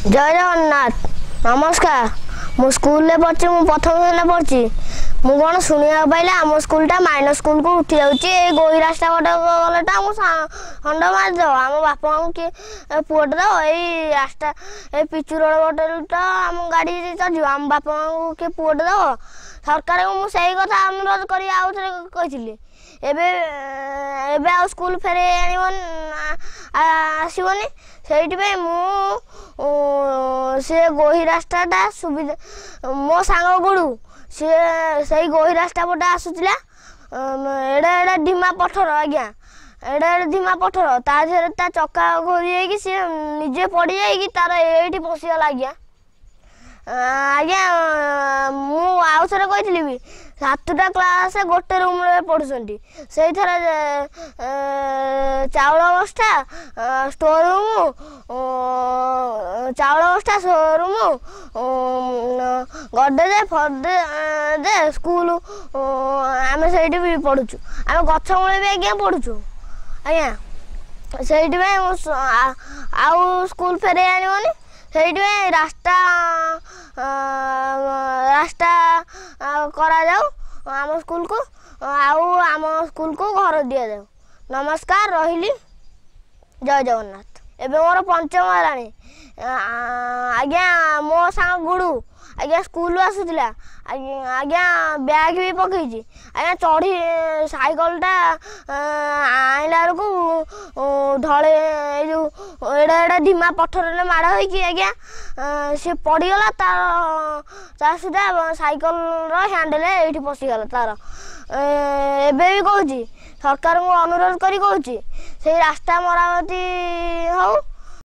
जय जगन्नाथ नमस्कार मु स्कूल ले पढ़ी मु प्रथम श्रेणी पढ़ी मु कौन शुणा पाइले आम स्कूलटा माइनस स्कूल को उठी जाऊँगी गोई रास्ता गोटे गलेटा हंड मारिद आम बापा किए पुअटे दो यही रास्ता ये पिचु रोड गोटे तो आम गाड़ी चल आम बापा किए पुअटे दो सरकार को मुझे कथा अनुरोध कर कही एबे आ स्कूल फेरे आसबनी से से गोही रास्ताटा सुविधा मो सांग गुड़ू सी से गोही रास्ता पटे आसूला एडे एडे ढीमा पथर आज्ञा एडे एडे ढीमा पथर ता चक्का घोरी सी निजे पड़ जाइए तार ये पशिगला आज्ञा आज्ञा मुझे कही भी 7टा क्लास गोटे रूम पढ़ुंट से चाउल बस्ता स्टोर रूम चाउल बस्ता स्टोर रूम गडेज फडेज स्कूल आम से भी पढ़ुचु आम गछ मूल भी आज्ञा पढ़ुचु आज्ञा से आउ स्कूल फेरे आनी से रास्ता रास्ता करा जाऊ आम स्कूल को आम स्कूल को घर दि जाऊ नमस्कार रही जय जगन्नाथ एबे मोर पंचम है आज्ञा मो सांग गुड़ू आज्ञा स्कूल आसूला आज्ञा बैग भी पकईची आज्ञा चढ़ी साइकलटा आइला बेलू ढले जो एडे एडे ढीमा पथर माड़ होगी आज्ञा सी पड़गला तार सुधा साइकल हैंडल ये पशिगला तार एबे भी कहूँ सरकार को अनुरोध करी कहूँ से रास्ता मरामती हो